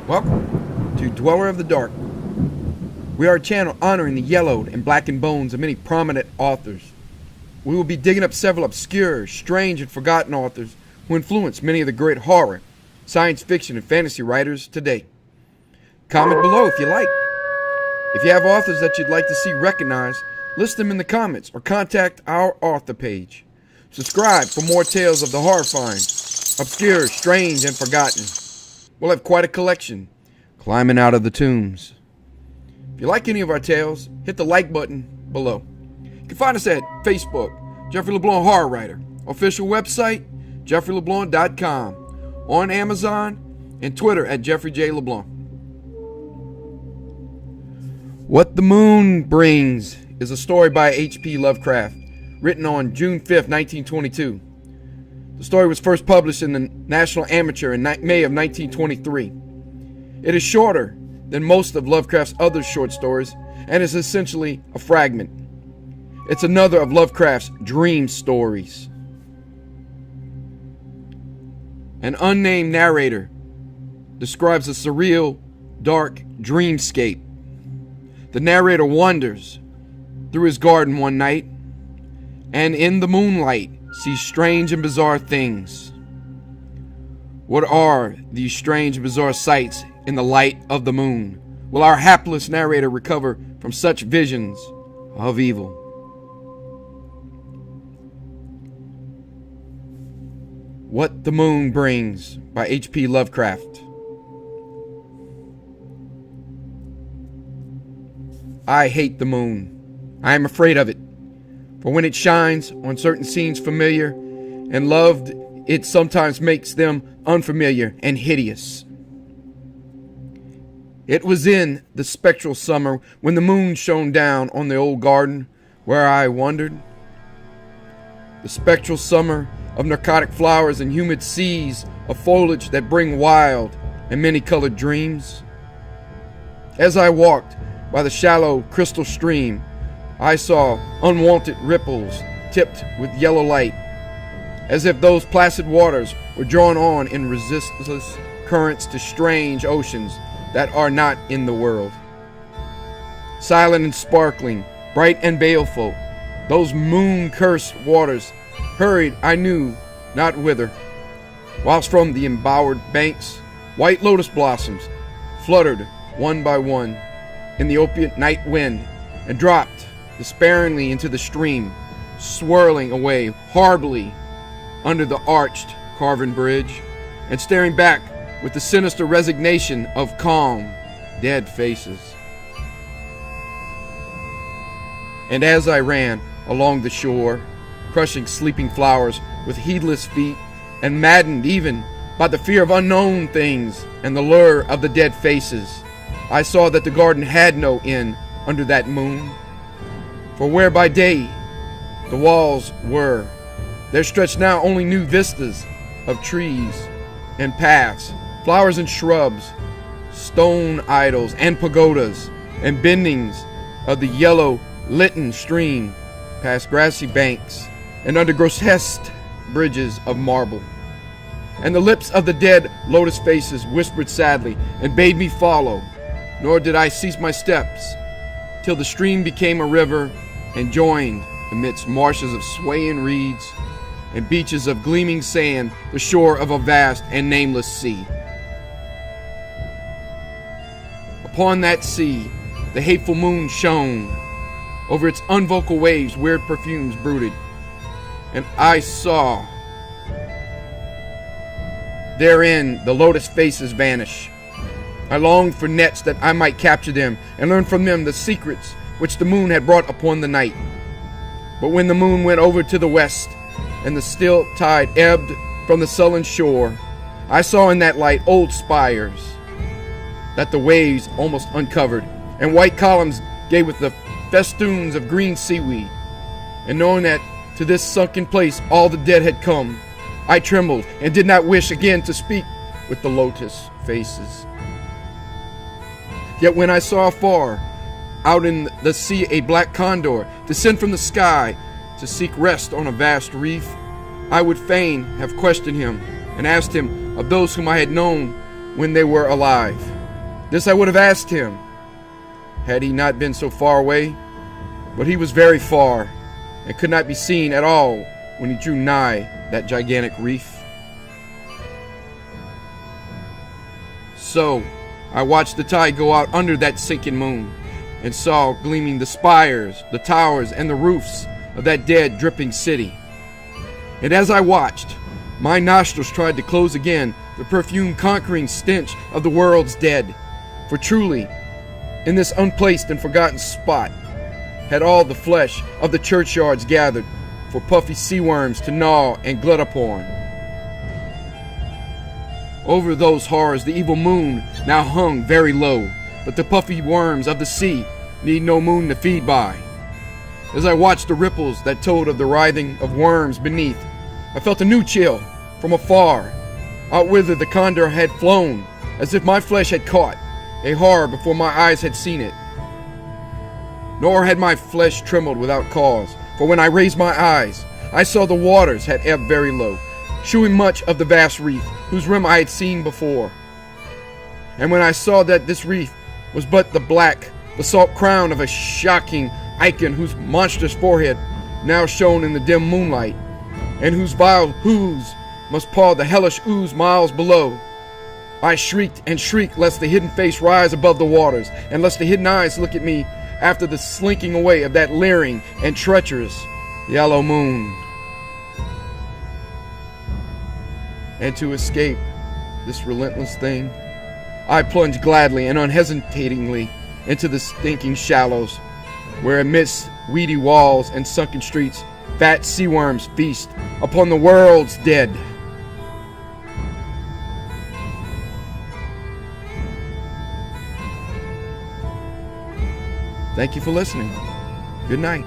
Welcome to Dweller of the Dark. We are a channel honoring the yellowed and blackened bones of many prominent authors. We will be digging up several obscure, strange, and forgotten authors who influenced many of the great horror, science fiction, and fantasy writers today. Comment below if you like. If you have authors that you'd like to see recognized, list them in the comments or contact our author page. Subscribe for more tales of the horrifying, obscure, strange, and forgotten. We'll have quite a collection climbing out of the tombs. If you like any of our tales, hit the like button below. You can find us at Facebook, Jeffrey LeBlanc Horror Writer, official website, jeffreyleblanc.com, on Amazon, and Twitter at Jeffrey J. LeBlanc. What the Moon Brings is a story by H.P. Lovecraft, written on June 5th, 1922. The story was first published in the National Amateur in May of 1923. It is shorter than most of Lovecraft's other short stories and is essentially a fragment. It's another of Lovecraft's dream stories. An unnamed narrator describes a surreal, dark dreamscape. The narrator wanders through his garden one night and in the moonlight sees strange and bizarre things. What are these strange and bizarre sights in the light of the moon? Will our hapless narrator recover from such visions of evil? What the Moon Brings by H.P. Lovecraft. I hate the moon. I am afraid of it. For when it shines on certain scenes familiar and loved, it sometimes makes them unfamiliar and hideous. It was in the spectral summer when the moon shone down on the old garden where I wandered. The spectral summer of narcotic flowers and humid seas of foliage that bring wild and many-colored dreams. As I walked by the shallow crystal stream, I saw unwanted ripples tipped with yellow light, as if those placid waters were drawn on in resistless currents to strange oceans that are not in the world. Silent and sparkling, bright and baleful, those moon-cursed waters hurried I knew not whither, whilst from the embowered banks white lotus blossoms fluttered one by one in the opiate night wind and dropped despairingly into the stream, swirling away horribly under the arched carven bridge, and staring back with the sinister resignation of calm, dead faces. And as I ran along the shore, crushing sleeping flowers with heedless feet, and maddened even by the fear of unknown things and the lure of the dead faces, I saw that the garden had no end under that moon. For where by day the walls were, there stretched now only new vistas of trees and paths, flowers and shrubs, stone idols and pagodas, and bendings of the yellow Lytton stream past grassy banks and under grotesque bridges of marble. And the lips of the dead lotus faces whispered sadly and bade me follow, nor did I cease my steps till the stream became a river and joined amidst marshes of swaying reeds and beaches of gleaming sand the shore of a vast and nameless sea. Upon that sea the hateful moon shone. Over its unvocal waves weird perfumes brooded, and I saw therein the lotus faces vanish. I longed for nets that I might capture them and learn from them the secrets which the moon had brought upon the night. But when the moon went over to the west and the still tide ebbed from the sullen shore, I saw in that light old spires that the waves almost uncovered, and white columns gay with the festoons of green seaweed. And knowing that to this sunken place all the dead had come, I trembled and did not wish again to speak with the lotus faces. Yet when I saw afar out in the sea a black condor descend from the sky to seek rest on a vast reef, I would fain have questioned him and asked him of those whom I had known when they were alive? This I would have asked him, had he not been so far away. But he was very far, and could not be seen at all when he drew nigh that gigantic reef. So I watched the tide go out under that sinking moon, and saw gleaming the spires, the towers, and the roofs of that dead, dripping city. And as I watched, my nostrils tried to close again the perfume-conquering stench of the world's dead. For truly, in this unplaced and forgotten spot, had all the flesh of the churchyards gathered for puffy sea worms to gnaw and glut upon. Over those horrors the evil moon now hung very low, but the puffy worms of the sea need no moon to feed by. As I watched the ripples that told of the writhing of worms beneath, I felt a new chill from afar, out whither the condor had flown, as if my flesh had caught a horror before my eyes had seen it. Nor had my flesh trembled without cause, for when I raised my eyes, I saw the waters had ebbed very low, shewing much of the vast reef, whose rim I had seen before. And when I saw that this reef was but the black basalt crown of a shocking icon whose monstrous forehead now shone in the dim moonlight, and whose vile hooves must paw the hellish ooze miles below, I shrieked and shrieked lest the hidden face rise above the waters, and lest the hidden eyes look at me after the slinking away of that leering and treacherous yellow moon. And to escape this relentless thing, I plunged gladly and unhesitatingly into the stinking shallows, where amidst weedy walls and sunken streets, fat sea worms feast upon the world's dead. Thank you for listening. Good night.